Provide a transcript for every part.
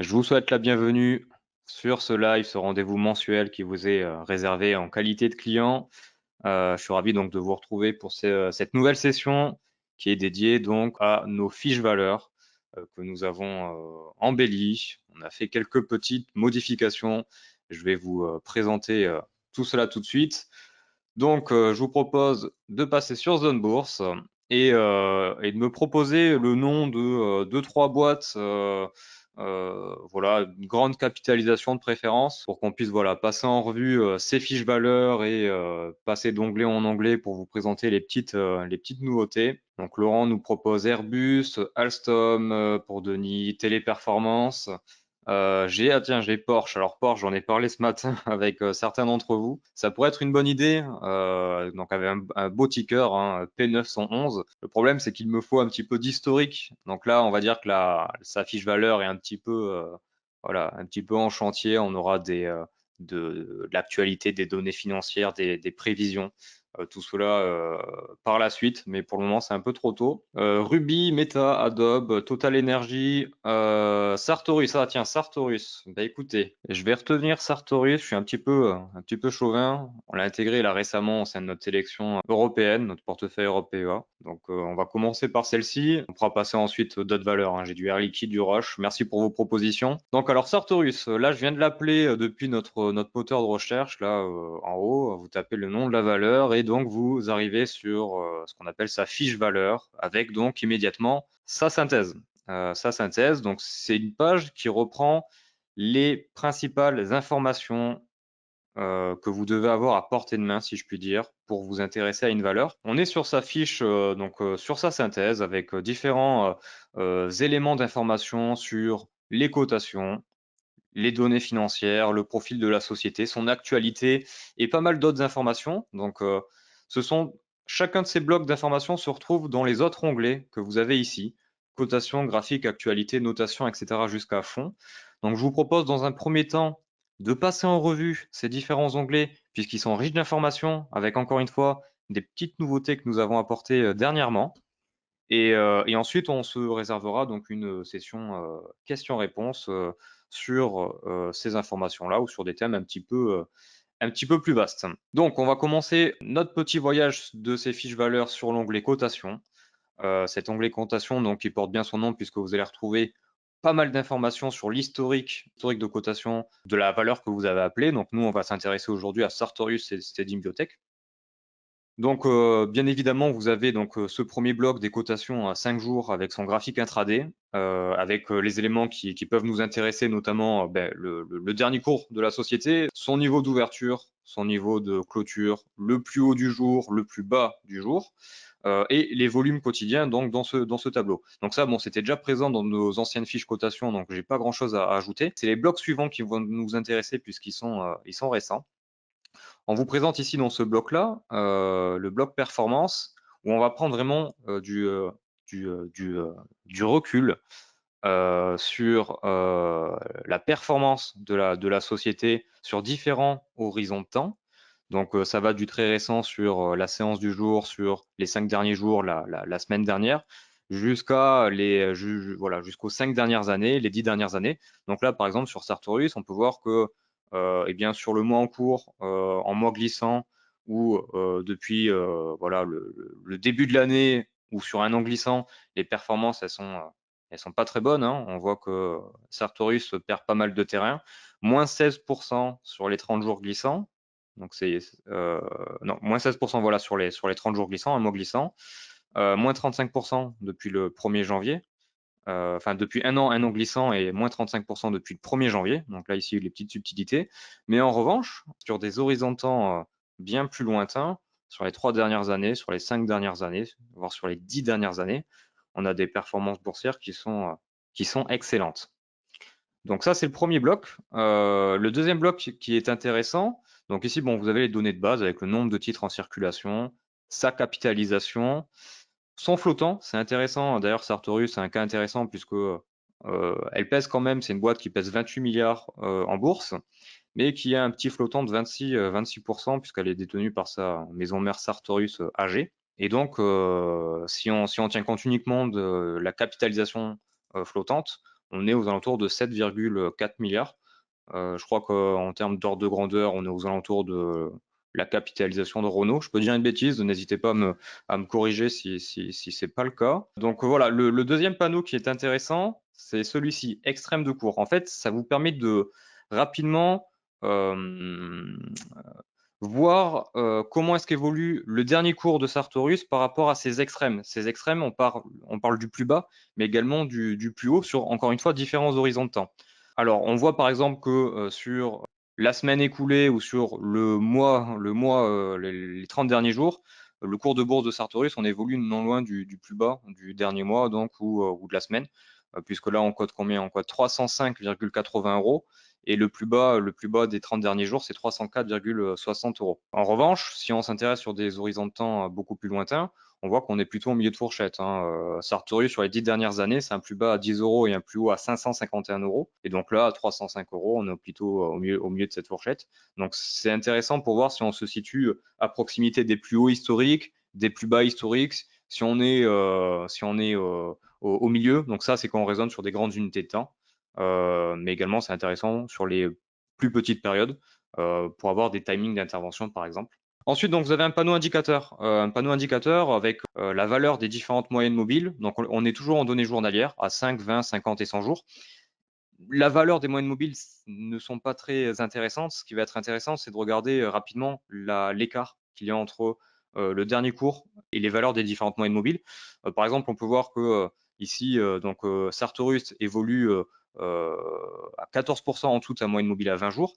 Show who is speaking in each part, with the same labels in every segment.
Speaker 1: Je vous souhaite la bienvenue sur ce live, ce rendez-vous mensuel qui vous est réservé en qualité de client. Je suis ravi donc de vous retrouver pour cette nouvelle session qui est dédiée donc à nos fiches valeurs que nous avons embellies. On a fait quelques petites modifications. Je vais vous présenter tout cela tout de suite. Donc, je vous propose de passer sur Zone Bourse et de me proposer le nom de 2-3 boîtes, voilà, une grande capitalisation de préférence pour qu'on puisse voilà, passer en revue ces fiches valeurs et passer d'onglet en onglet pour vous présenter les petites nouveautés. Donc, Laurent nous propose Airbus, Alstom pour Denis, Téléperformance. J'ai Porsche. Alors Porsche, j'en ai parlé ce matin avec certains d'entre vous. Ça pourrait être une bonne idée. Donc avec un beau ticker, hein, P911. Le problème, c'est qu'il me faut un petit peu d'historique. Donc là, on va dire que sa fiche valeur est un petit peu, voilà, un petit peu en chantier. On aura de l'actualité, des données financières, des prévisions. Tout cela par la suite, mais pour le moment c'est un peu trop tôt. Ruby, Meta, Adobe, Total Energy, Sartorius. Ah tiens, Sartorius. Bah écoutez, je vais retenir Sartorius. Je suis un petit peu chauvin. On l'a intégré là récemment au sein de notre sélection européenne, notre portefeuille européen. Donc on va commencer par celle-ci. On pourra passer ensuite d'autres valeurs, hein. J'ai du Air Liquide, du Roche. Merci pour vos propositions. Donc alors Sartorius, là je viens de l'appeler depuis notre moteur de recherche là en haut. Vous tapez le nom de la valeur et donc vous arrivez sur ce qu'on appelle sa fiche valeur avec donc immédiatement sa synthèse. Sa synthèse, donc c'est une page qui reprend les principales informations que vous devez avoir à portée de main, si je puis dire, pour vous intéresser à une valeur. On est sur sa fiche, sur sa synthèse, avec différents éléments d'information sur les cotations, les données financières, le profil de la société, son actualité et pas mal d'autres informations. Donc, ce sont chacun de ces blocs d'informations se retrouve dans les autres onglets que vous avez ici, cotation, graphique, actualité, notation, etc. jusqu'à fond. Donc, je vous propose dans un premier temps de passer en revue ces différents onglets puisqu'ils sont riches d'informations avec encore une fois des petites nouveautés que nous avons apportées dernièrement. Et ensuite, on se réservera donc une session questions-réponses sur ces informations-là ou sur des thèmes un petit peu plus vastes. Donc, on va commencer notre petit voyage de ces fiches valeurs sur l'onglet cotation. Cet onglet cotation, donc, qui porte bien son nom puisque vous allez retrouver pas mal d'informations sur historique de cotation de la valeur que vous avez appelée. Donc, nous, on va s'intéresser aujourd'hui à Sartorius et Stadium Biotech. Donc, bien évidemment, vous avez donc ce premier bloc des cotations à 5 jours avec son graphique intraday, avec les éléments qui peuvent nous intéresser, notamment le dernier cours de la société, son niveau d'ouverture, son niveau de clôture, le plus haut du jour, le plus bas du jour, et les volumes quotidiens donc dans ce tableau. Donc ça, bon, c'était déjà présent dans nos anciennes fiches cotations, donc j'ai pas grand-chose à ajouter. C'est les blocs suivants qui vont nous intéresser puisqu'ils ils sont récents. On vous présente ici dans ce bloc-là le bloc performance où on va prendre vraiment du, euh, du, euh, du recul sur la performance de la société sur différents horizons de temps. Donc ça va du très récent sur la séance du jour, sur les 5 derniers jours, la semaine dernière, voilà, jusqu'aux 5 dernières années, les 10 dernières années. Donc là, par exemple, sur Sartorius, on peut voir que eh bien, sur le mois en cours, en mois glissant, ou depuis voilà, le début de l'année, ou sur un an glissant, les performances, elles sont pas très bonnes, hein. On voit que Sartorius perd pas mal de terrain. Moins 16% sur les 30 jours glissants. Donc c'est non, moins 16% voilà sur les 30 jours glissants, un mois glissant. Moins 35% depuis le 1er janvier. Enfin, depuis un an glissant et moins 35% depuis le 1er janvier. Donc là, ici, les petites subtilités. Mais en revanche, sur des horizons de temps bien plus lointains, sur les 3 dernières années, sur les 5 dernières années, voire sur les 10 dernières années, on a des performances boursières qui sont excellentes. Donc ça, c'est le premier bloc. Le deuxième bloc qui est intéressant, donc ici, bon, vous avez les données de base avec le nombre de titres en circulation, sa capitalisation, son flottant, c'est intéressant. D'ailleurs, Sartorius, c'est un cas intéressant puisque elle pèse quand même, c'est une boîte qui pèse 28 milliards en bourse, mais qui a un petit flottant de 26% puisqu'elle est détenue par sa maison mère Sartorius AG. Et donc, si on tient compte uniquement de la capitalisation flottante, on est aux alentours de 7,4 milliards. Je crois qu'en termes d'ordre de grandeur, on est aux alentours de la capitalisation de Renault. Je peux dire une bêtise, n'hésitez pas à me corriger si c'est pas le cas. Donc voilà, le deuxième panneau qui est intéressant, c'est celui-ci, extrême de cours. En fait, ça vous permet de rapidement euh, voir comment est-ce qu'évolue le dernier cours de Sartorius par rapport à ses extrêmes. Ces extrêmes, on parle du plus bas, mais également du plus haut sur, encore une fois, différents horizons de temps. Alors, on voit par exemple que sur la semaine écoulée ou sur les 30 derniers jours, le cours de bourse de Sartorius, on évolue non loin du plus bas du dernier mois donc ou de la semaine, puisque là, on code combien? On code 305,80 euros. Et le plus bas des 30 derniers jours, c'est 304,60 euros. En revanche, si on s'intéresse sur des horizons de temps beaucoup plus lointains, on voit qu'on est plutôt au milieu de fourchette, hein. Sartorius, sur les 10 dernières années, c'est un plus bas à 10 euros et un plus haut à 551 euros. Et donc là, à 305 euros, on est plutôt au milieu de cette fourchette. Donc c'est intéressant pour voir si on se situe à proximité des plus hauts historiques, des plus bas historiques, si on est au milieu. Donc ça, c'est quand on raisonne sur des grandes unités de temps. Mais également, c'est intéressant sur les plus petites périodes pour avoir des timings d'intervention, par exemple. Ensuite, donc, vous avez un panneau indicateur avec la valeur des différentes moyennes mobiles. Donc, on est toujours en données journalières à 5, 20, 50 et 100 jours. La valeur des moyennes mobiles ne sont pas très intéressantes. Ce qui va être intéressant, c'est de regarder rapidement l'écart qu'il y a entre le dernier cours et les valeurs des différentes moyennes mobiles. Par exemple, on peut voir que ici, Sartorus évolue à 14% en dessous de sa moyenne mobile à 20 jours,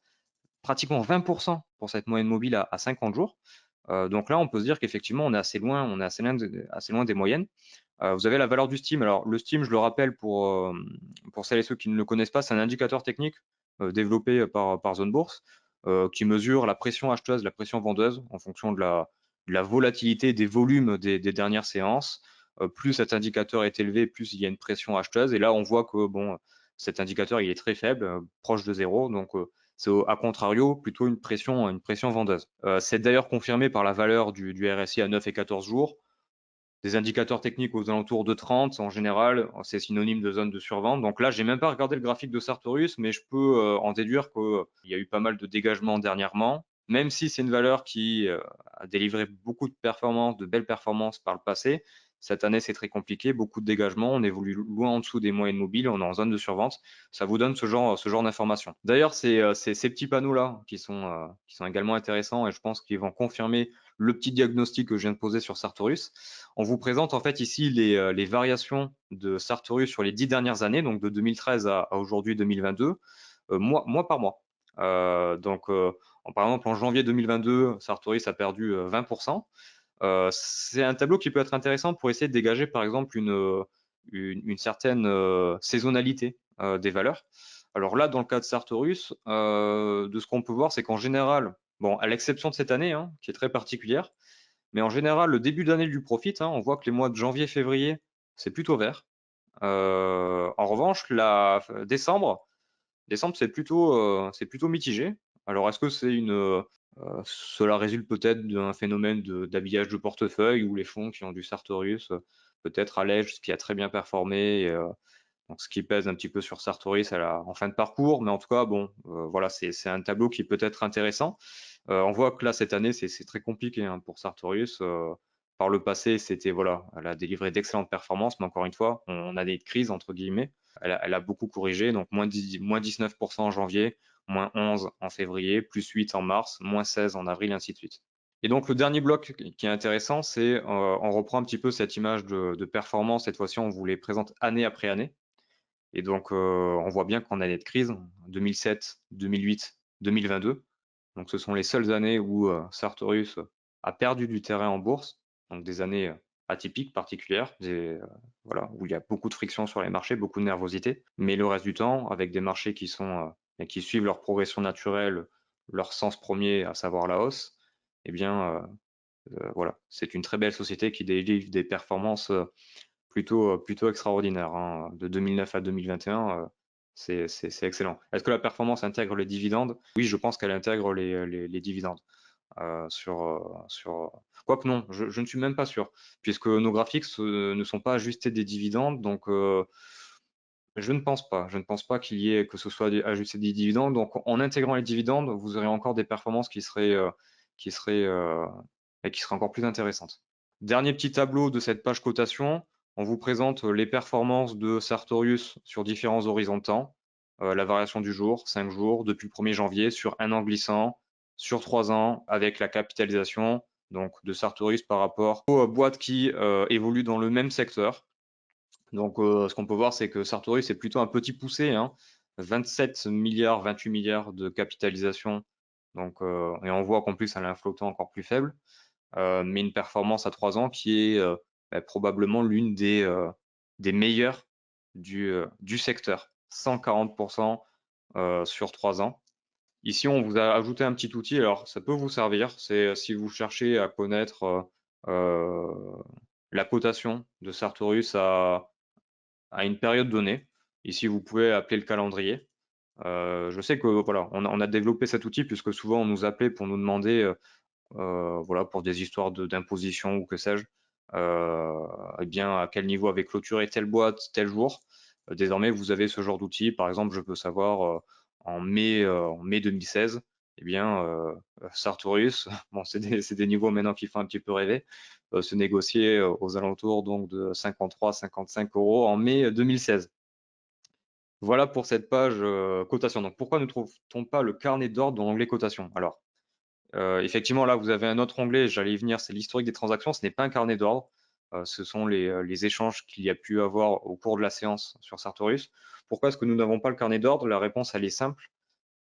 Speaker 1: pratiquement 20% pour cette moyenne mobile à 50 jours. Donc là, on peut se dire qu'effectivement, on est assez loin des moyennes. Vous avez la valeur du steam. Alors, le steam, je le rappelle pour celles et ceux qui ne le connaissent pas, c'est un indicateur technique développé par Zone Bourse qui mesure la pression acheteuse, la pression vendeuse en fonction de la volatilité des volumes des dernières séances. Plus cet indicateur est élevé, plus il y a une pression acheteuse. Et là, on voit que bon, cet indicateur, il est très faible, proche de zéro. Donc, c'est à contrario plutôt une pression vendeuse. C'est d'ailleurs confirmé par la valeur du RSI à 9 et 14 jours. Des indicateurs techniques aux alentours de 30, en général, c'est synonyme de zone de survente. Donc là, j'ai même pas regardé le graphique de Sartorius, mais je peux en déduire qu'il y a eu pas mal de dégagements dernièrement. Même si c'est une valeur qui a délivré beaucoup de performances, de belles performances par le passé, cette année c'est très compliqué, beaucoup de dégagements, on évolue loin en dessous des moyennes mobiles, on est en zone de survente. Ça vous donne ce genre d'informations. D'ailleurs, ces petits panneaux-là qui sont également intéressants et je pense qu'ils vont confirmer le petit diagnostic que je viens de poser sur Sartorius. On vous présente en fait ici les variations de Sartorius sur les 10 dernières années, donc de 2013 à aujourd'hui 2022, mois par mois. Par exemple, en janvier 2022, Sartorius a perdu 20%. C'est un tableau qui peut être intéressant pour essayer de dégager, par exemple, une certaine saisonnalité des valeurs. Alors là, dans le cas de Sartorius, de ce qu'on peut voir, c'est qu'en général, bon, à l'exception de cette année, hein, qui est très particulière, mais en général, le début d'année lui profite, hein. On voit que les mois de janvier, février, c'est plutôt vert. En revanche, décembre, c'est plutôt mitigé. Alors, est-ce que cela résulte peut-être d'un phénomène d'habillage de portefeuille où les fonds qui ont du Sartorius peut-être allègent ce qui a très bien performé, donc ce qui pèse un petit peu sur Sartorius en fin de parcours, mais en tout cas, bon, voilà, c'est un tableau qui peut être intéressant. On voit que là, cette année, c'est très compliqué hein, pour Sartorius. Par le passé, voilà, elle a délivré d'excellentes performances, mais encore une fois, on a des crises, entre guillemets. Elle a beaucoup corrigé, donc moins 19% en janvier, moins 11 en février, plus 8 en mars, moins 16 en avril, ainsi de suite. Et donc, le dernier bloc qui est intéressant, c'est on reprend un petit peu cette image de performance. Cette fois-ci, on vous les présente année après année. Et donc, on voit bien qu'en année de crise, 2007, 2008, 2022, donc ce sont les seules années où Sartorius a perdu du terrain en bourse, donc des années atypiques, particulières, voilà, où il y a beaucoup de friction sur les marchés, beaucoup de nervosité, mais le reste du temps, avec des marchés qui suivent leur progression naturelle, leur sens premier, à savoir la hausse, eh bien, voilà, c'est une très belle société qui délivre des performances plutôt extraordinaires, hein. De 2009 à 2021, c'est excellent. Est-ce que la performance intègre les dividendes? Oui, je pense qu'elle intègre les dividendes. Quoique non, je ne suis même pas sûr, puisque nos graphiques ne sont pas ajustés des dividendes, donc Je ne pense pas. Je ne pense pas qu'il y ait que ce soit ajusté des dividendes. Donc, en intégrant les dividendes, vous aurez encore des performances qui seraient, et qui seraient encore plus intéressantes. Dernier petit tableau de cette page cotation, on vous présente les performances de Sartorius sur différents horizons de temps. La variation du jour, 5 jours, depuis le 1er janvier, sur un an glissant, sur 3 ans, avec la capitalisation donc de Sartorius par rapport aux boîtes qui évoluent dans le même secteur. Donc, ce qu'on peut voir, c'est que Sartorius est plutôt un petit poussé, hein, 27 milliards, 28 milliards de capitalisation. Donc, et on voit qu'en plus, elle a un flottant encore plus faible, mais une performance à 3 ans qui est probablement l'une des meilleures du secteur. 140% sur 3 ans. Ici, on vous a ajouté un petit outil. Alors, ça peut vous servir. C'est si vous cherchez à connaître la cotation de Sartorius à une période donnée. Ici, vous pouvez appeler le calendrier. Je sais que voilà, on a développé cet outil puisque souvent on nous appelait pour nous demander, voilà, pour des histoires d'imposition ou que sais-je, eh bien à quel niveau avait clôturé telle boîte tel jour. Désormais, vous avez ce genre d'outil. Par exemple, je peux savoir en mai 2016, eh bien Sartorius, bon, c'est des niveaux maintenant qui font un petit peu rêver, se négocier aux alentours donc de 53-55 euros en mai 2016. Voilà pour cette page cotation. Donc pourquoi ne trouve-t-on pas le carnet d'ordre dans l'onglet cotation? Alors, effectivement, là, vous avez un autre onglet, j'allais y venir, c'est l'historique des transactions. Ce n'est pas un carnet d'ordre. Ce sont les échanges qu'il y a pu avoir au cours de la séance sur Sartorius. Pourquoi est-ce que nous n'avons pas le carnet d'ordre? La réponse, elle est simple.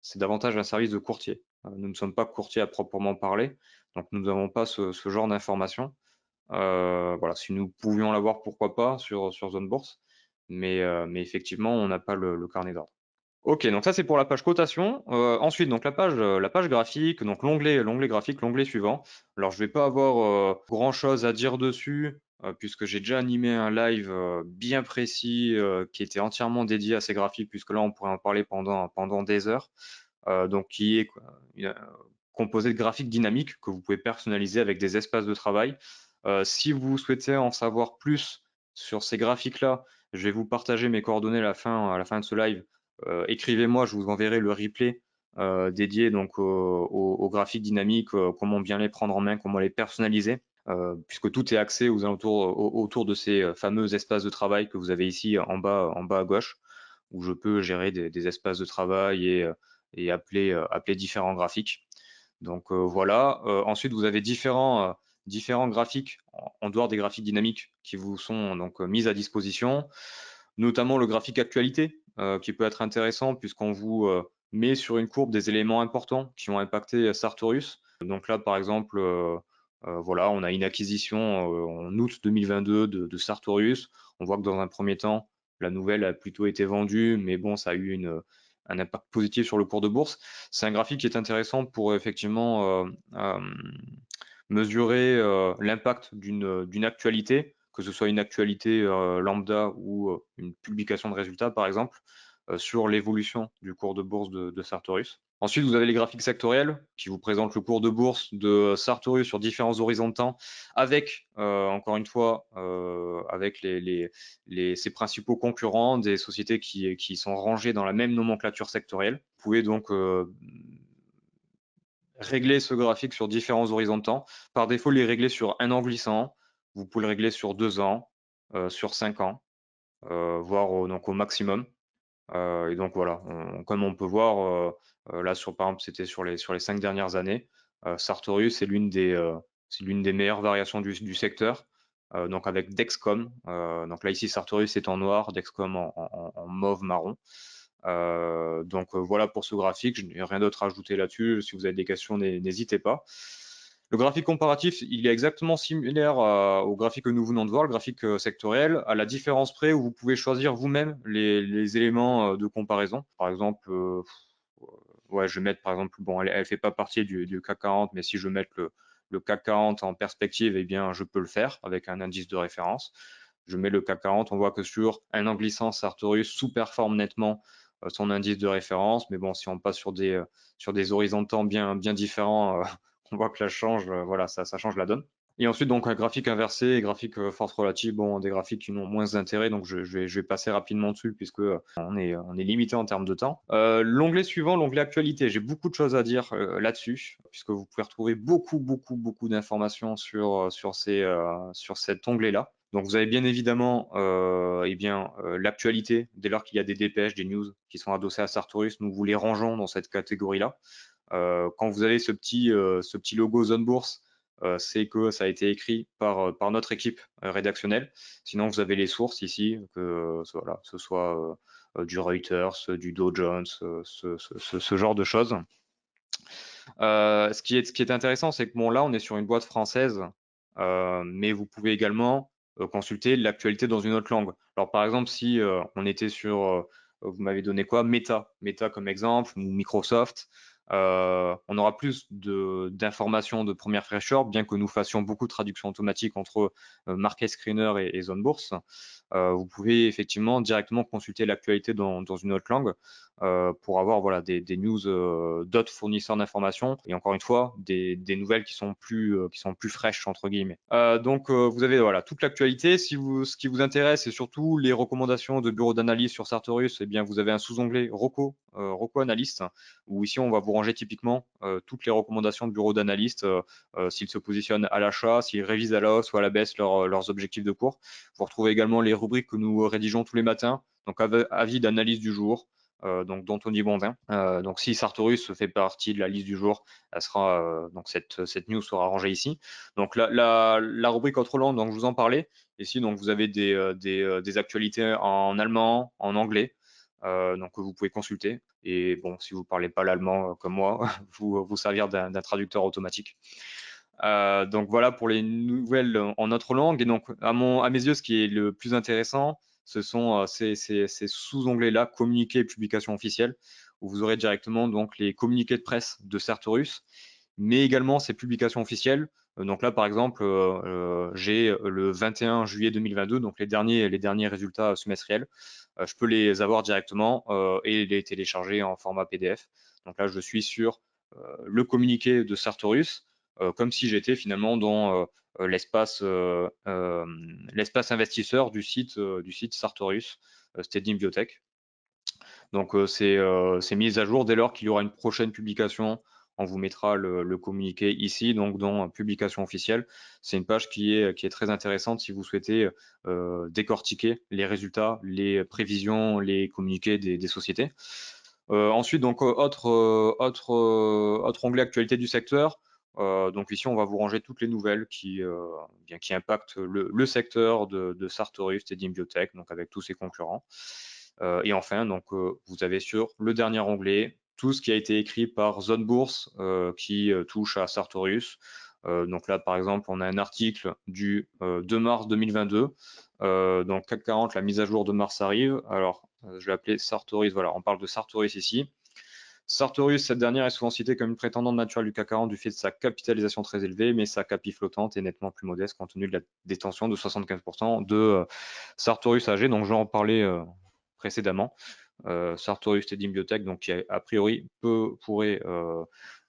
Speaker 1: C'est davantage un service de courtier. Nous ne sommes pas courtiers à proprement parler, donc nous n'avons pas ce genre d'informations. Voilà, si nous pouvions l'avoir, pourquoi pas, sur Zone Bourse. Mais effectivement, on n'a pas le carnet d'ordre. Ok, donc ça c'est pour la page cotation. Ensuite, donc la page graphique, donc l'onglet graphique, l'onglet suivant. Alors je vais pas avoir grand chose à dire dessus puisque j'ai déjà animé un live bien précis qui était entièrement dédié à ces graphiques, puisque là on pourrait en parler pendant des heures. Donc qui est composé de graphiques dynamiques que vous pouvez personnaliser avec des espaces de travail. Si vous souhaitez en savoir plus sur ces graphiques-là, je vais vous partager mes coordonnées à la fin de ce live. Écrivez-moi, je vous enverrai le replay dédié donc aux graphiques dynamiques, comment bien les prendre en main, comment les personnaliser, puisque tout est axé autour de ces fameux espaces de travail que vous avez ici en bas à gauche, où je peux gérer des espaces de travail et appeler différents graphiques. Donc voilà. Ensuite, vous avez différents graphiques en dehors des graphiques dynamiques qui vous sont donc mis à disposition, notamment le graphique actualité qui peut être intéressant puisqu'on vous met sur une courbe des éléments importants qui ont impacté Sartorius. Donc là, par exemple, voilà, on a une acquisition en août 2022 de Sartorius. On voit que dans un premier temps, la nouvelle a plutôt été vendue, mais bon, ça a eu un impact positif sur le cours de bourse. C'est un graphique qui est intéressant pour effectivement mesurer l'impact d'une actualité, que ce soit une actualité lambda ou une publication de résultats, par exemple, sur l'évolution du cours de bourse de Sartorius. Ensuite, vous avez les graphiques sectoriels qui vous présentent le cours de bourse de Sartorius sur différents horizons de temps, avec, encore une fois, avec ses principaux concurrents, des sociétés qui sont rangées dans la même nomenclature sectorielle. Vous pouvez donc régler ce graphique sur différents horizons de temps. Par défaut, les régler sur un an glissant. Vous pouvez le régler sur 2 ans, sur 5 ans, voire donc au maximum. Et donc voilà, comme on peut voir, là par exemple, c'était sur les 5 dernières années. Sartorius, c'est l'une des meilleures variations du secteur. Donc avec Dexcom. Donc là ici, Sartorius est en noir, Dexcom en mauve marron. Donc voilà pour ce graphique, je n'ai rien d'autre à ajouter là-dessus. Si vous avez des questions, n'hésitez pas. Le graphique comparatif, il est exactement similaire au graphique que nous venons de voir, le graphique sectoriel, à la différence près où vous pouvez choisir vous-même les éléments de comparaison. Par exemple, ouais, je vais mettre par exemple, bon, elle fait pas partie du CAC 40, mais si je veux mettre le CAC 40 en perspective, eh bien, je peux le faire avec un indice de référence. Je mets le CAC 40, on voit que sur un an glissant, Sartorius sous-performe nettement son indice de référence. Mais bon, si on passe sur des horizons de temps bien différents, on voit que voilà, ça change la donne. Et ensuite, donc, un graphique inversé et graphique force relative, bon, des graphiques qui n'ont moins d'intérêt, donc je vais passer rapidement dessus puisque on est limité en termes de temps. L'onglet suivant, l'onglet actualité, j'ai beaucoup de choses à dire là-dessus, puisque vous pouvez retrouver beaucoup d'informations sur cet onglet-là. Donc, vous avez bien évidemment l'actualité, dès lors qu'il y a des dépêches, des news qui sont adossées à Sartorius, nous vous les rangeons dans cette catégorie-là. Quand vous avez ce petit logo Zone Bourse, c'est que ça a été écrit par notre équipe rédactionnelle. Sinon, vous avez les sources ici, que voilà, ce soit du Reuters, du Dow Jones, ce genre de choses. Ce qui est intéressant, c'est que bon, là, on est sur une boîte française, mais vous pouvez également consulter l'actualité dans une autre langue. Alors, par exemple, si on était vous m'avez donné quoi? Meta comme exemple, ou Microsoft. On aura plus d'informations de première fraîcheur, bien que nous fassions beaucoup de traductions automatiques entre Market Screener et Zone Bourse. Vous pouvez effectivement directement consulter l'actualité dans une autre langue pour avoir voilà, des news d'autres fournisseurs d'informations et encore une fois des nouvelles qui sont plus fraîches entre guillemets. Donc vous avez voilà toute l'actualité. Ce qui vous intéresse c'est surtout les recommandations de bureaux d'analyse sur Sartorius, eh bien vous avez un sous-onglet Roco Analyst où ici on va vous ranger typiquement toutes les recommandations de bureaux d'analystes s'ils se positionnent à l'achat, s'ils révisent à la hausse ou à la baisse leurs objectifs de cours. Vous retrouvez également les rubriques que nous rédigeons tous les matins, donc avis d'analyse du jour, donc d'Anthony Bondin. Donc si Sartorius fait partie de la liste du jour, elle sera donc cette news sera rangée ici. Donc la rubrique autre langue, donc je vous en parlais. Ici donc vous avez des actualités en allemand, en anglais. Donc vous pouvez consulter. Et bon, si vous parlez pas l'allemand comme moi, vous servir d'un traducteur automatique. Donc voilà pour les nouvelles en autre langue. Et donc à mes yeux, ce qui est le plus intéressant, ce sont ces sous-onglets-là, communiqués et publications officielles, où vous aurez directement donc les communiqués de presse de Sartorius, mais également ces publications officielles. Donc là, par exemple, j'ai le 21 juillet 2022, donc les derniers résultats semestriels. Je peux les avoir directement et les télécharger en format PDF. Donc là, je suis sur le communiqué de Sartorius, comme si j'étais finalement dans l'espace investisseur du site Sartorius, Stadium Biotech. Donc c'est mis à jour dès lors qu'il y aura une prochaine publication. On vous mettra le communiqué ici, donc dans publication officielle. C'est une page qui est très intéressante si vous souhaitez décortiquer les résultats, les prévisions, les communiqués des sociétés. Ensuite, donc autre onglet actualité du secteur. Donc ici, on va vous ranger toutes les nouvelles qui impactent le secteur de Sartorius et d'Imbiotech, donc avec tous ses concurrents. Et enfin, donc vous avez sur le dernier onglet tout ce qui a été écrit par Zone Bourse qui touche à Sartorius. Donc là, par exemple, on a un article du 2 mars 2022. Donc CAC 40, la mise à jour de mars arrive. Alors, je vais appeler Sartorius. Voilà, on parle de Sartorius ici. Sartorius, cette dernière est souvent citée comme une prétendante naturelle du CAC 40 du fait de sa capitalisation très élevée, mais sa capi flottante est nettement plus modeste compte tenu de la détention de 75% de Sartorius AG. Donc, j'en parlais précédemment. Sartorius et Biotech, donc qui a priori pourrait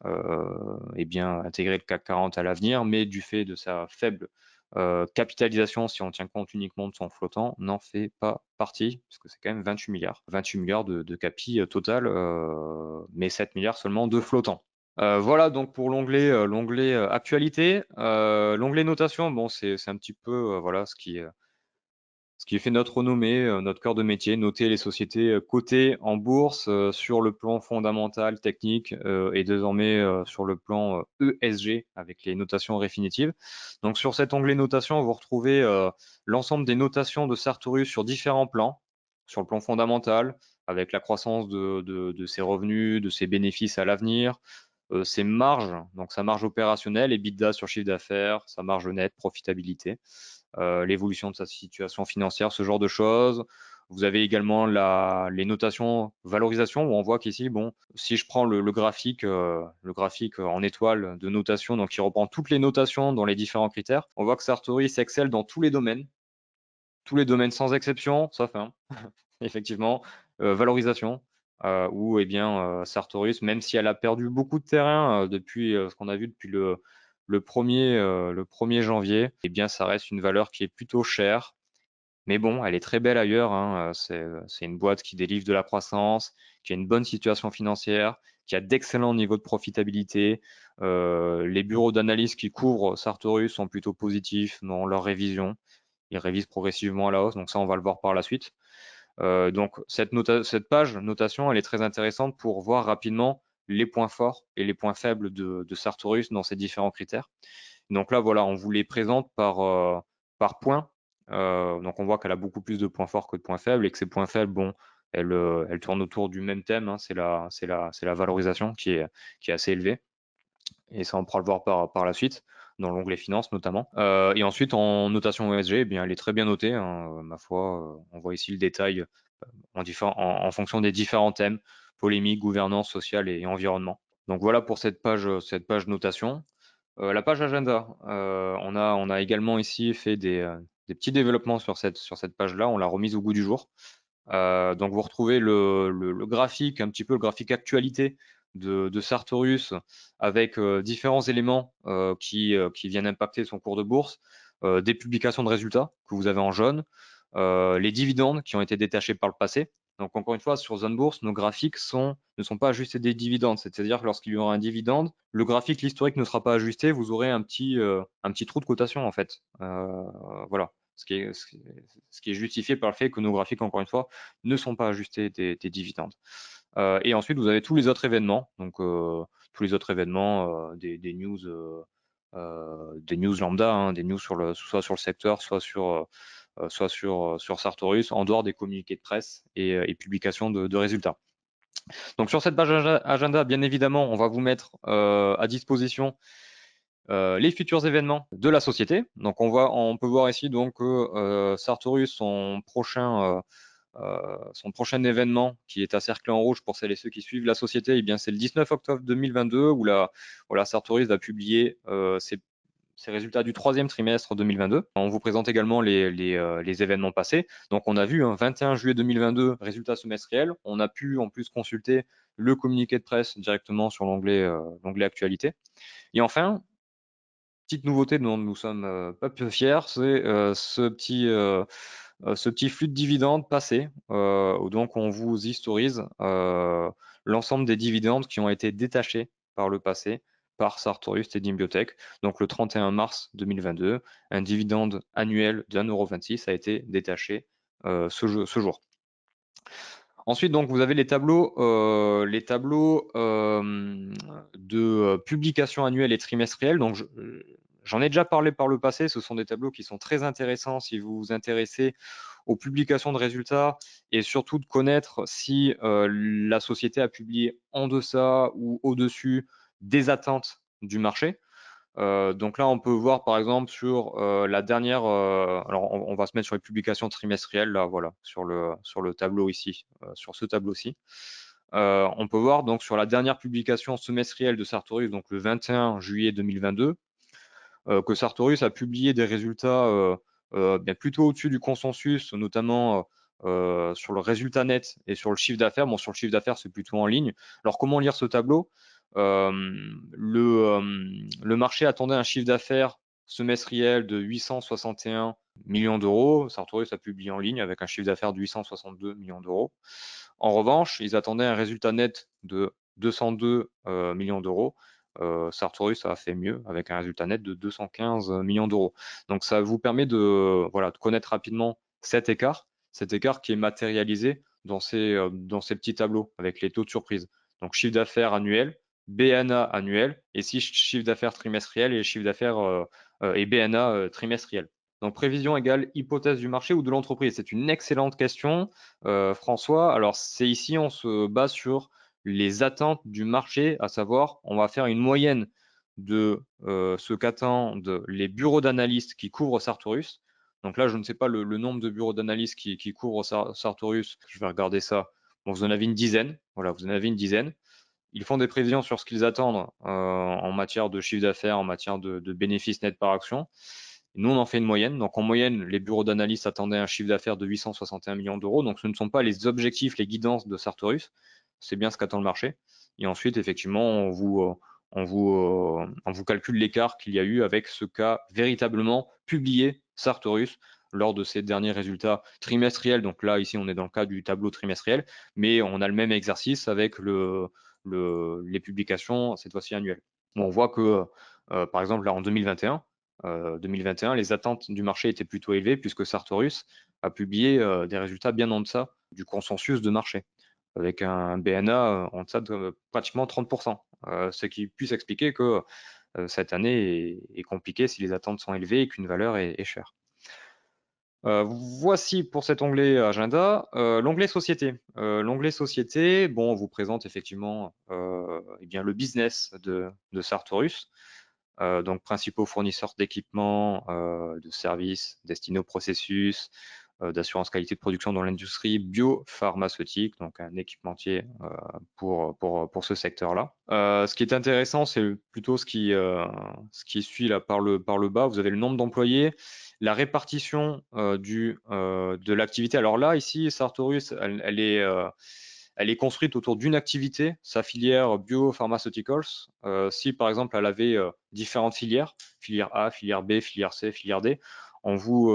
Speaker 1: intégrer le CAC 40 à l'avenir, mais du fait de sa faible capitalisation, si on tient compte uniquement de son flottant, n'en fait pas partie, parce que c'est quand même 28 milliards. 28 milliards de capi total, mais 7 milliards seulement de flottant. Voilà donc pour l'onglet actualité. L'onglet notation, bon, c'est un petit peu voilà ce qui fait notre renommée, notre cœur de métier, noter les sociétés cotées en bourse sur le plan fondamental, technique et désormais sur le plan ESG avec les notations définitives. Donc sur cet onglet notation, vous retrouvez l'ensemble des notations de Sartorius sur différents plans, sur le plan fondamental, avec la croissance de ses revenus, de ses bénéfices à l'avenir, ses marges, donc sa marge opérationnelle, EBITDA sur chiffre d'affaires, sa marge nette, profitabilité. L'évolution de sa situation financière, ce genre de choses. Vous avez également les notations valorisation où on voit qu'ici, bon, si je prends le graphique en étoile de notation, donc qui reprend toutes les notations dans les différents critères, on voit que Sartorius excelle dans tous les domaines sans exception, sauf un, effectivement, valorisation, où Sartorius, même si elle a perdu beaucoup de terrain depuis ce qu'on a vu depuis le 1er janvier, eh bien, ça reste une valeur qui est plutôt chère. Mais bon, elle est très belle ailleurs, hein. C'est une boîte qui délivre de la croissance, qui a une bonne situation financière, qui a d'excellents niveaux de profitabilité. Les bureaux d'analyse qui couvrent Sartorius sont plutôt positifs dans leur révision. Ils révisent progressivement à la hausse, donc ça, on va le voir par la suite. Donc cette page notation, elle est très intéressante pour voir rapidement les points forts et les points faibles de Sartorius dans ces différents critères. Donc là, voilà, on vous les présente par points. Donc on voit qu'elle a beaucoup plus de points forts que de points faibles et que ces points faibles, bon, elles tournent autour du même thème, hein, c'est la valorisation qui est assez élevée. Et ça, on pourra le voir par la suite, dans l'onglet finance notamment. Et ensuite, en notation ESG, eh bien, elle est très bien notée, hein, ma foi. On voit ici le détail en fonction des différents thèmes, polémique, gouvernance, sociale et environnement. Donc voilà pour cette page notation. La page agenda, on a également ici fait des petits développements sur cette page-là, on l'a remise au goût du jour. Donc vous retrouvez le graphique, un petit peu le graphique actualité de Sartorius avec différents éléments qui viennent impacter son cours de bourse, des publications de résultats que vous avez en jaune, les dividendes qui ont été détachés par le passé. Donc encore une fois, sur Zone Bourse, nos graphiques ne sont pas ajustés des dividendes. C'est-à-dire que lorsqu'il y aura un dividende, le graphique, l'historique ne sera pas ajusté. Vous aurez un petit trou de cotation en fait. Voilà. Ce qui est justifié par le fait que nos graphiques, encore une fois, ne sont pas ajustés des dividendes. Et ensuite, vous avez tous les autres événements. Donc tous les autres événements, des news lambda, hein, des news soit sur le secteur, soit sur Sartorius, en dehors des communiqués de presse et publications de résultats. Donc sur cette page agenda, bien évidemment, on va vous mettre à disposition les futurs événements de la société. Donc on peut voir ici donc que Sartorius, son prochain événement qui est cerclé en rouge pour celles et ceux qui suivent la société, eh bien c'est le 19 octobre 2022 où Sartorius va publier ses résultats du troisième trimestre 2022. On vous présente également les événements passés. Donc on a vu 21 juillet 2022, résultats semestriels. On a pu en plus consulter le communiqué de presse directement sur l'onglet actualité. Et enfin, petite nouveauté dont nous sommes pas peu fiers, c'est ce petit flux de dividendes passé, où donc on vous historise l'ensemble des dividendes qui ont été détachés par le passé par Sartorius Trading Biotech. Donc le 31 mars 2022, un dividende annuel de 1,26 € a été détaché ce jour. Ensuite, donc, vous avez les tableaux de publication annuelle et trimestrielle. Donc, j'en ai déjà parlé par le passé. Ce sont des tableaux qui sont très intéressants si vous vous intéressez aux publications de résultats et surtout de connaître si la société a publié en deçà ou au-dessus des attentes du marché. Donc là, on peut voir par exemple sur la dernière. Alors, on va se mettre sur les publications trimestrielles là, voilà, sur le tableau ici, sur ce tableau-ci. On peut voir donc sur la dernière publication semestrielle de Sartorius, donc le 21 juillet 2022, que Sartorius a publié des résultats bien plutôt au-dessus du consensus, notamment sur le résultat net et sur le chiffre d'affaires. Bon, sur le chiffre d'affaires, c'est plutôt en ligne. Alors, comment lire ce tableau? Le marché attendait un chiffre d'affaires semestriel de 861 millions d'euros. Sartorius a publié en ligne avec un chiffre d'affaires de 862 millions d'euros. En revanche, ils attendaient un résultat net de 202 millions d'euros. Sartorius a fait mieux avec un résultat net de 215 millions d'euros. Donc ça vous permet de connaître rapidement cet écart qui est matérialisé dans ces petits tableaux avec les taux de surprise. Donc chiffre d'affaires annuel, BNA annuel, et si chiffre d'affaires trimestriel et chiffre d'affaires et BNA trimestriel. Donc prévision égale hypothèse du marché ou de l'entreprise. C'est une excellente question, François. Alors c'est ici, on se base sur les attentes du marché, à savoir, on va faire une moyenne de ce qu'attendent les bureaux d'analystes qui couvrent Sartorius. Donc là, je ne sais pas le nombre de bureaux d'analystes qui couvrent Sartorius. Je vais regarder ça. Bon, vous en avez une dizaine. Voilà, vous en avez une dizaine. Ils font des prévisions sur ce qu'ils attendent en matière de chiffre d'affaires, en matière de bénéfices nets par action. Nous, on en fait une moyenne. Donc, en moyenne, les bureaux d'analyse attendaient un chiffre d'affaires de 861 millions d'euros. Donc, ce ne sont pas les objectifs, les guidances de Sartorius. C'est bien ce qu'attend le marché. Et ensuite, effectivement, on vous calcule l'écart qu'il y a eu avec ce qu'a véritablement publié Sartorius lors de ses derniers résultats trimestriels. Donc là, ici, on est dans le cas du tableau trimestriel, mais on a le même exercice avec les publications, cette fois-ci annuelles. Bon, on voit que, par exemple, là, en 2021, les attentes du marché étaient plutôt élevées puisque Sartorius a publié des résultats bien en deçà du consensus de marché, avec un BNA en deçà de pratiquement 30%, ce qui puisse expliquer que cette année est compliquée si les attentes sont élevées et qu'une valeur est chère. Voici pour cet onglet agenda, l'onglet société. L'onglet société, bon, on vous présente effectivement eh bien, le business de Sartorius. Donc principaux fournisseurs d'équipements, de services destinés au processus, d'assurance qualité de production dans l'industrie biopharmaceutique, donc un équipementier pour ce secteur-là. Ce qui est intéressant, c'est plutôt ce qui suit là par le bas. Vous avez le nombre d'employés, la répartition de l'activité. Alors là, ici, Sartorius, elle est construite autour d'une activité, sa filière biopharmaceuticals. Si par exemple elle avait différentes filières, filière A, filière B, filière C, filière D, on vous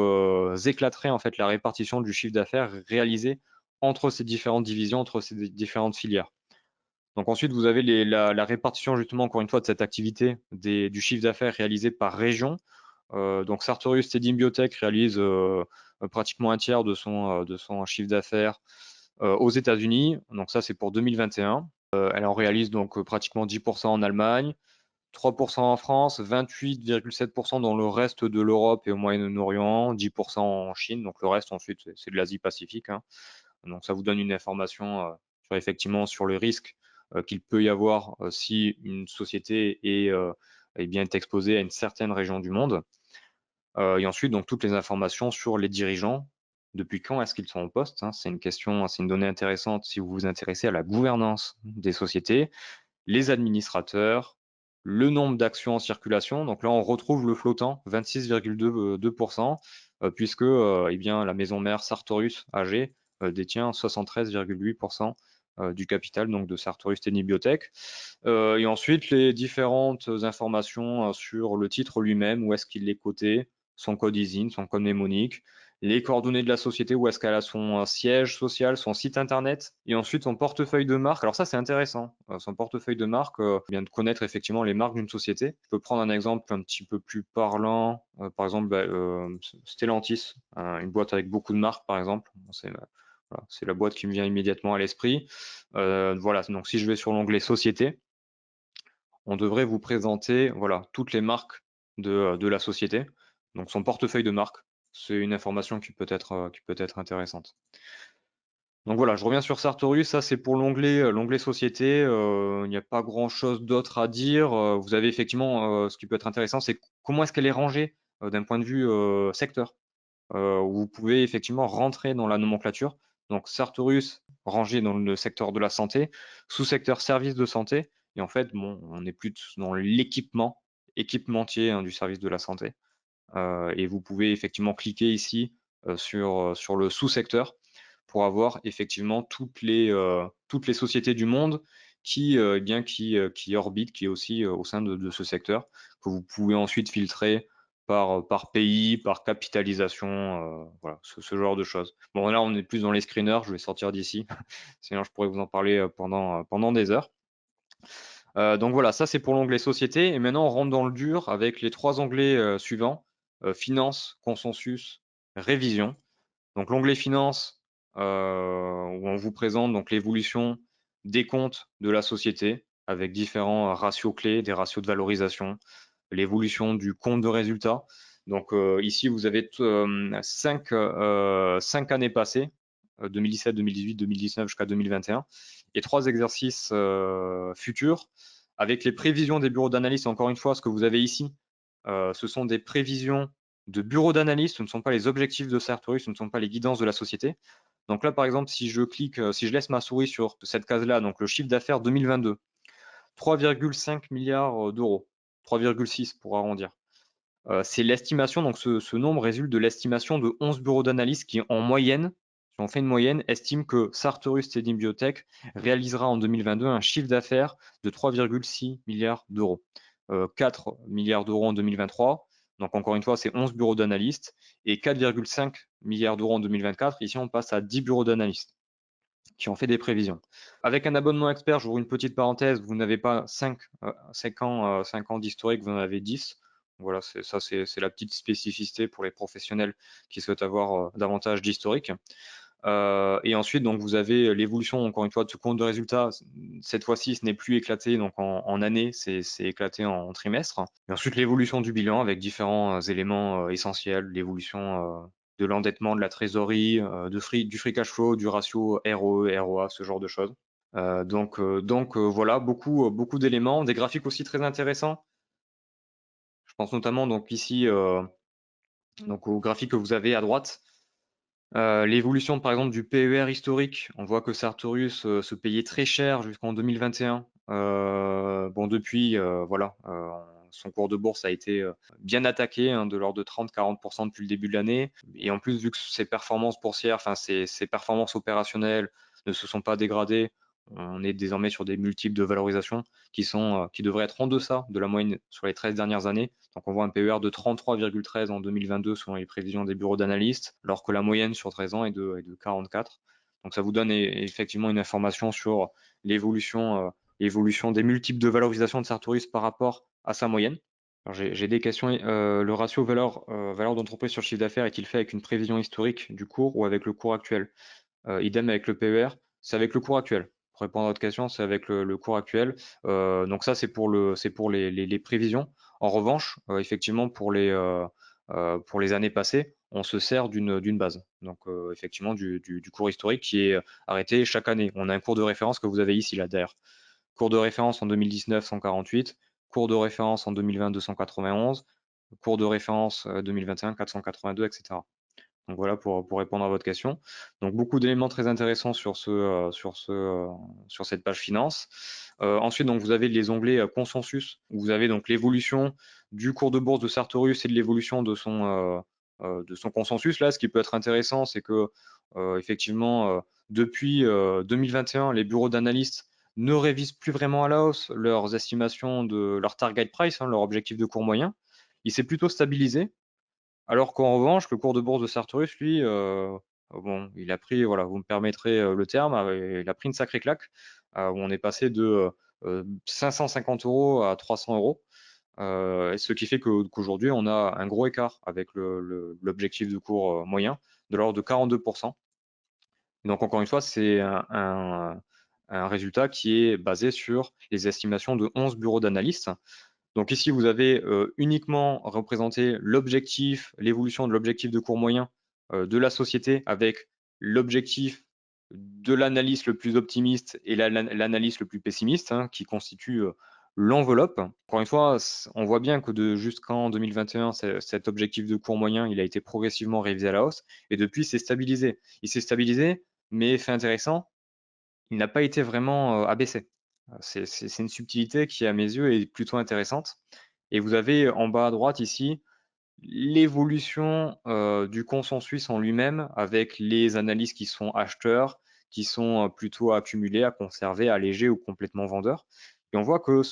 Speaker 1: éclaterait en fait la répartition du chiffre d'affaires réalisé entre ces différentes divisions, entre ces différentes filières. Donc ensuite, vous avez la répartition justement encore une fois de cette activité du chiffre d'affaires réalisé par région. Donc Sartorius Stedim Biotech réalise pratiquement un tiers de son chiffre d'affaires aux États-Unis. Donc ça, c'est pour 2021. Elle en réalise donc pratiquement 10% en Allemagne, 3% en France, 28,7% dans le reste de l'Europe et au Moyen-Orient, 10% en Chine. Donc le reste ensuite, c'est de l'Asie-Pacifique. Hein. Donc ça vous donne une information effectivement sur le risque qu'il peut y avoir si une société est bien exposée à une certaine région du monde. Et ensuite, donc toutes les informations sur les dirigeants. Depuis quand est-ce qu'ils sont au poste, hein? C'est une question, c'est une donnée intéressante si vous vous intéressez à la gouvernance des sociétés, les administrateurs, le nombre d'actions en circulation. Donc là, on retrouve le flottant, 26,2%, puisque eh bien, la maison mère Sartorius AG détient 73,8% du capital donc de Sartorius Teny Biotech. Et ensuite, les différentes informations sur le titre lui-même, où est-ce qu'il est coté, son code ISIN, son code mnémonique, les coordonnées de la société, où est-ce qu'elle a son siège social, son site internet, et ensuite son portefeuille de marque. Alors ça, c'est intéressant. Son portefeuille de marque, bien de connaître effectivement les marques d'une société. Je peux prendre un exemple un petit peu plus parlant. Par exemple, Stellantis, une boîte avec beaucoup de marques, par exemple. Voilà, c'est la boîte qui me vient immédiatement à l'esprit. Voilà, donc si je vais sur l'onglet société, on devrait vous présenter voilà, toutes les marques de la société. Donc son portefeuille de marques, c'est une information qui peut être intéressante. Donc voilà, je reviens sur Sartorius, ça c'est pour l'onglet société, il n'y a pas grand-chose d'autre à dire. Vous avez effectivement, ce qui peut être intéressant, c'est comment est-ce qu'elle est rangée d'un point de vue secteur. Où vous pouvez effectivement rentrer dans la nomenclature. Donc Sartorius rangé dans le secteur de la santé, sous-secteur service de santé, et en fait, bon, on est plus dans équipementier hein, du service de la santé. Et vous pouvez effectivement cliquer ici sur le sous-secteur pour avoir effectivement toutes les sociétés du monde qui orbitent, qui est aussi au sein de ce secteur, que vous pouvez ensuite filtrer par pays, par capitalisation, voilà, ce genre de choses. Bon, là, on est plus dans les screeners, je vais sortir d'ici, sinon je pourrais vous en parler pendant des heures. Donc voilà, ça c'est pour l'onglet société. Et maintenant, on rentre dans le dur avec les trois onglets suivants, finance, consensus, révision. Donc l'onglet finance, où on vous présente donc l'évolution des comptes de la société avec différents ratios clés, des ratios de valorisation, l'évolution du compte de résultat. Donc ici, vous avez cinq années passées, 2017, 2018, 2019 jusqu'à 2021, et trois exercices futurs avec les prévisions des bureaux d'analyse. Encore une fois, ce que vous avez ici, ce sont des prévisions de bureaux d'analyse, ce ne sont pas les objectifs de Sartorius, ce ne sont pas les guidances de la société. Donc là, par exemple, si je clique, si je laisse ma souris sur cette case-là, donc le chiffre d'affaires 2022, 3,5 milliards d'euros, 3,6 pour arrondir. C'est l'estimation, donc ce nombre résulte de l'estimation de 11 bureaux d'analyse qui, en moyenne, qui ont fait une moyenne, estiment que Sartorius Trading Biotech réalisera en 2022 un chiffre d'affaires de 3,6 milliards d'euros. 4 milliards d'euros en 2023. Donc encore une fois, c'est 11 bureaux d'analystes et 4,5 milliards d'euros en 2024. Ici, on passe à 10 bureaux d'analystes qui ont fait des prévisions. Avec un abonnement expert, j'ouvre une petite parenthèse, vous n'avez pas 5 ans d'historique, vous en avez 10. Voilà, c'est la petite spécificité pour les professionnels qui souhaitent avoir davantage d'historique. Et ensuite, donc, vous avez l'évolution, encore une fois, de ce compte de résultats. Cette fois-ci, ce n'est plus éclaté donc en année, c'est éclaté en trimestre. Et ensuite, l'évolution du bilan avec différents éléments essentiels, l'évolution de l'endettement, de la trésorerie, du free cash flow, du ratio ROE, ROA, ce genre de choses. Voilà, beaucoup d'éléments, des graphiques aussi très intéressants. Je pense notamment donc ici donc au graphique que vous avez à droite. L'évolution par exemple du PER historique, on voit que Sartorius se payait très cher jusqu'en 2021. Bon depuis voilà, son cours de bourse a été bien attaqué, hein, de l'ordre de 30-40% depuis le début de l'année. Et en plus, vu que ses performances boursières, enfin ses performances opérationnelles ne se sont pas dégradées, on est désormais sur des multiples de valorisation qui devraient être en deçà de la moyenne sur les 13 dernières années. Donc on voit un PER de 33,13 en 2022 selon les prévisions des bureaux d'analystes, alors que la moyenne sur 13 ans est de 44. Donc ça vous donne effectivement une information sur l'évolution des multiples de valorisation de Sartorius par rapport à sa moyenne. J'ai des questions. Le ratio valeur d'entreprise sur chiffre d'affaires est-il fait avec une prévision historique du cours ou avec le cours actuel? Idem avec le PER, c'est avec le cours actuel. Pour répondre à votre question, c'est avec le cours actuel. Donc ça, c'est pour les prévisions. En revanche, effectivement, pour les années passées, on se sert d'une base. Donc effectivement, du cours historique qui est arrêté chaque année. On a un cours de référence que vous avez ici, là, derrière. Cours de référence en 2019, 148. Cours de référence en 2020, 291. Cours de référence 2021, 482, etc. Donc voilà pour répondre à votre question. Donc beaucoup d'éléments très intéressants sur cette page finance. Ensuite, donc vous avez les onglets consensus, où vous avez donc l'évolution du cours de bourse de Sartorius et de l'évolution de son consensus. Là, ce qui peut être intéressant, c'est que effectivement, depuis 2021, les bureaux d'analystes ne révisent plus vraiment à la hausse leurs estimations de leur target price, hein, leur objectif de cours moyen. Il s'est plutôt stabilisé. Alors qu'en revanche, le cours de bourse de Sartorius, lui, bon, il a pris, voilà, vous me permettrez le terme, il a pris une sacrée claque, où on est passé de 550 euros à 300 euros. Et ce qui fait qu'aujourd'hui, on a un gros écart avec l'objectif de cours moyen de l'ordre de 42%. Donc, encore une fois, c'est un résultat qui est basé sur les estimations de 11 bureaux d'analystes. Donc ici, vous avez uniquement représenté l'objectif, l'évolution de l'objectif de cours moyen de la société avec l'objectif de l'analyse le plus optimiste et l'analyse le plus pessimiste, hein, qui constitue l'enveloppe. Encore une fois, on voit bien que jusqu'en 2021, cet objectif de cours moyen, il a été progressivement révisé à la hausse et depuis, c'est stabilisé. Il s'est stabilisé, mais fait intéressant, il n'a pas été vraiment abaissé. C'est une subtilité qui, à mes yeux, est plutôt intéressante. Et vous avez en bas à droite ici l'évolution du consensus en lui-même avec les analyses qui sont acheteurs, qui sont plutôt accumulés, à conserver, allégés ou complètement vendeurs. Et on voit que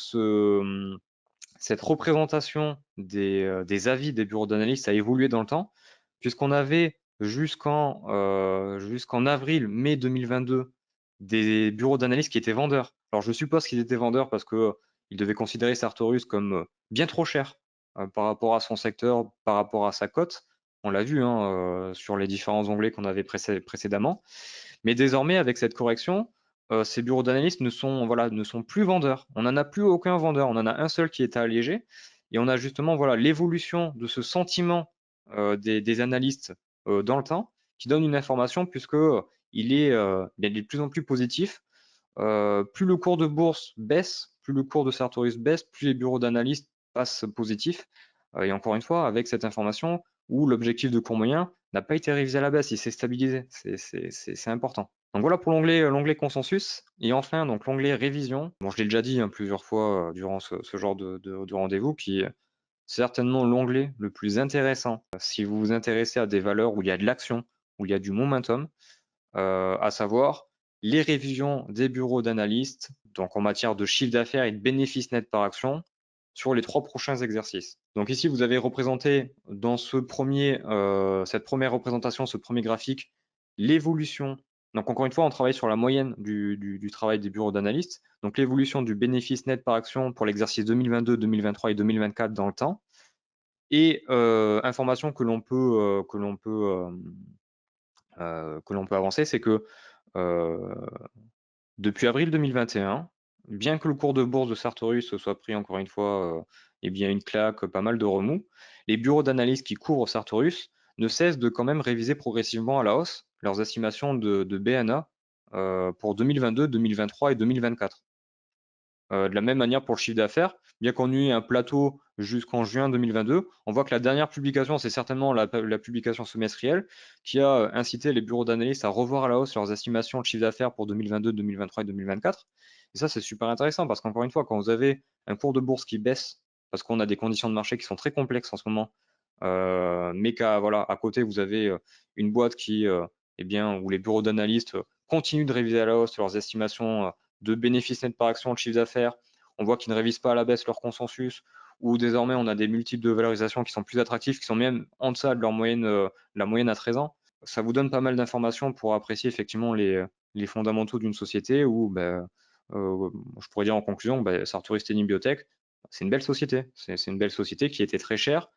Speaker 1: cette représentation des avis des bureaux d'analyse a évolué dans le temps, puisqu'on avait jusqu'en avril, mai 2022, des bureaux d'analyse qui étaient vendeurs. Alors je suppose qu'ils étaient vendeurs parce qu'ils devaient considérer Sartorius comme bien trop cher par rapport à son secteur, par rapport à sa cote. On l'a vu hein, sur les différents onglets qu'on avait précédemment. Mais désormais, avec cette correction, ces bureaux d'analyse ne sont plus vendeurs. On n'en a plus aucun vendeur. On en a un seul qui est allégé. Et on a justement voilà l'évolution de ce sentiment des analystes dans le temps qui donne une information puisque il est de plus en plus positif. Plus le cours de bourse baisse, plus le cours de Sartorius baisse, plus les bureaux d'analyse passent positifs. Et encore une fois, avec cette information où l'objectif de cours moyen n'a pas été révisé à la baisse, il s'est stabilisé. C'est important. Donc voilà pour l'onglet consensus. Et enfin, donc l'onglet révision. Bon, je l'ai déjà dit hein, plusieurs fois durant ce genre de rendez-vous, qui est certainement l'onglet le plus intéressant si vous vous intéressez à des valeurs où il y a de l'action, où il y a du momentum. à savoir les révisions des bureaux d'analystes, donc en matière de chiffre d'affaires et de bénéfices nets par action, sur les 3 prochains exercices. Donc ici, vous avez représenté dans cette première représentation, ce premier graphique, l'évolution. Donc encore une fois, on travaille sur la moyenne du travail des bureaux d'analystes. Donc l'évolution du bénéfice net par action pour l'exercice 2022, 2023 et 2024 dans le temps. Et information que l'on peut avancer, c'est que depuis avril 2021, bien que le cours de bourse de Sartorius se soit pris encore une fois eh bien une claque, pas mal de remous, les bureaux d'analyse qui couvrent Sartorius ne cessent de quand même réviser progressivement à la hausse leurs estimations de BNA pour 2022, 2023 et 2024. De la même manière pour le chiffre d'affaires, bien qu'on ait eu un plateau jusqu'en juin 2022, on voit que la dernière publication, c'est certainement la publication semestrielle qui a incité les bureaux d'analystes à revoir à la hausse leurs estimations de chiffre d'affaires pour 2022, 2023 et 2024. Et ça, c'est super intéressant parce qu'encore une fois, quand vous avez un cours de bourse qui baisse, parce qu'on a des conditions de marché qui sont très complexes en ce moment, mais voilà, à côté, vous avez une boîte eh bien, où les bureaux d'analystes continuent de réviser à la hausse leurs estimations de bénéfices nets par action, de chiffre d'affaires. On voit qu'ils ne révisent pas à la baisse leur consensus, ou désormais on a des multiples de valorisation qui sont plus attractifs, qui sont même en deçà de leur moyenne, la moyenne à 13 ans. Ça vous donne pas mal d'informations pour apprécier effectivement les fondamentaux d'une société où, je pourrais dire en conclusion, Sartorius Tiny Biotech, c'est une belle société. C'est une belle société qui était très chère.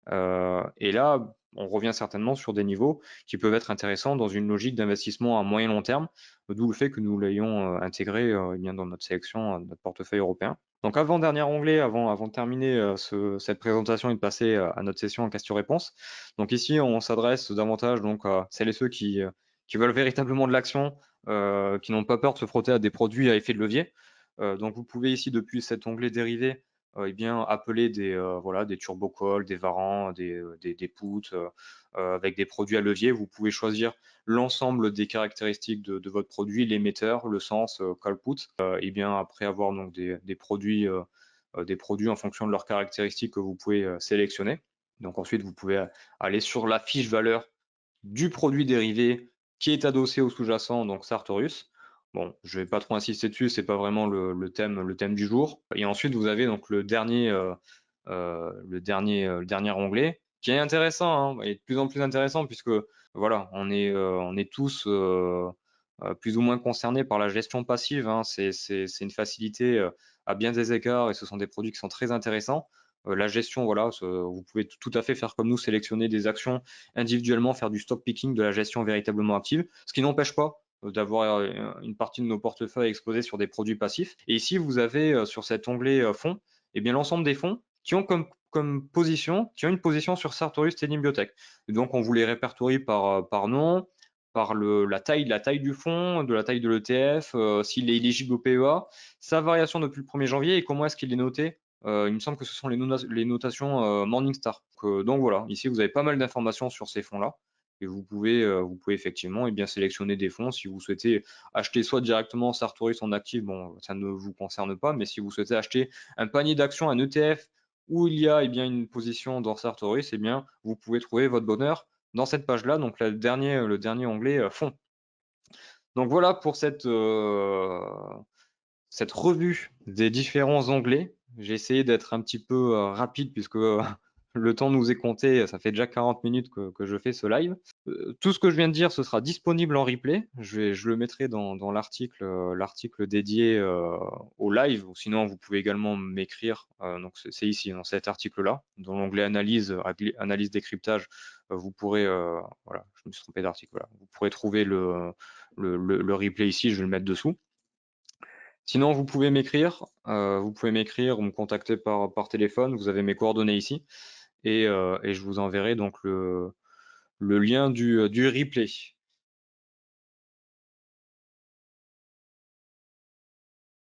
Speaker 1: Et là, on revient certainement sur des niveaux qui peuvent être intéressants dans une logique d'investissement à moyen long terme, d'où le fait que nous l'ayons intégré eh bien, dans notre sélection, notre portefeuille européen. Donc avant-dernier onglet, avant de terminer cette présentation et de passer à notre session en questions-réponses. Donc ici, on s'adresse davantage donc, à celles et ceux qui veulent véritablement de l'action, qui n'ont pas peur de se frotter à des produits à effet de levier. Donc vous pouvez ici, depuis cet onglet dérivé, eh bien, appeler voilà, des turbocalls, des varans, des puts, avec des produits à levier. Vous pouvez choisir l'ensemble des caractéristiques de votre produit, l'émetteur, le sens, call put, et bien après avoir donc des produits en fonction de leurs caractéristiques que vous pouvez sélectionner. Donc ensuite, vous pouvez aller sur la fiche valeur du produit dérivé qui est adossé au sous-jacent, donc Sartorius. Bon, je vais pas trop insister dessus, c'est pas vraiment le thème du jour. Et ensuite, vous avez donc le dernier onglet qui est intéressant, hein, et de plus en plus intéressant puisque voilà, on est tous plus ou moins concernés par la gestion passive, hein. C'est une facilité à bien des égards et ce sont des produits qui sont très intéressants. La gestion, voilà, vous pouvez tout à fait faire comme nous, sélectionner des actions individuellement, faire du stock picking, de la gestion véritablement active, ce qui n'empêche pas d'avoir une partie de nos portefeuilles exposés sur des produits passifs. Et ici, vous avez sur cet onglet fonds, eh bien l'ensemble des fonds qui ont qui ont une position sur Sartorius Tiny Biotech. Et donc, on vous les répertorie par nom, par la taille du fonds, de la taille de l'ETF, s'il est éligible au PEA, sa variation depuis le 1er janvier et comment est-ce qu'il est noté. Il me semble que ce sont les notations Morningstar. Donc voilà, ici vous avez pas mal d'informations sur ces fonds-là. Et vous pouvez effectivement bien sélectionner des fonds si vous souhaitez acheter soit directement Sartorius en actif, bon, ça ne vous concerne pas, mais si vous souhaitez acheter un panier d'actions, un ETF, où il y a bien, une position dans Sartorius, bien, vous pouvez trouver votre bonheur dans cette page-là, donc le dernier onglet fonds. Donc voilà pour cette revue des différents onglets. J'ai essayé d'être un petit peu rapide puisque le temps nous est compté. Ça fait déjà 40 minutes que je fais ce live. Tout ce que je viens de dire, ce sera disponible en replay. Je le mettrai dans l'article dédié au live. Sinon, vous pouvez également m'écrire. Donc c'est ici, dans cet article-là, dans l'onglet analyse décryptage. Vous pourrez, voilà, je me suis trompé d'article. Voilà. Vous pourrez trouver le replay ici. Je vais le mettre dessous. Sinon, vous pouvez m'écrire ou me contacter par téléphone. Vous avez mes coordonnées ici et je vous enverrai donc le lien du replay.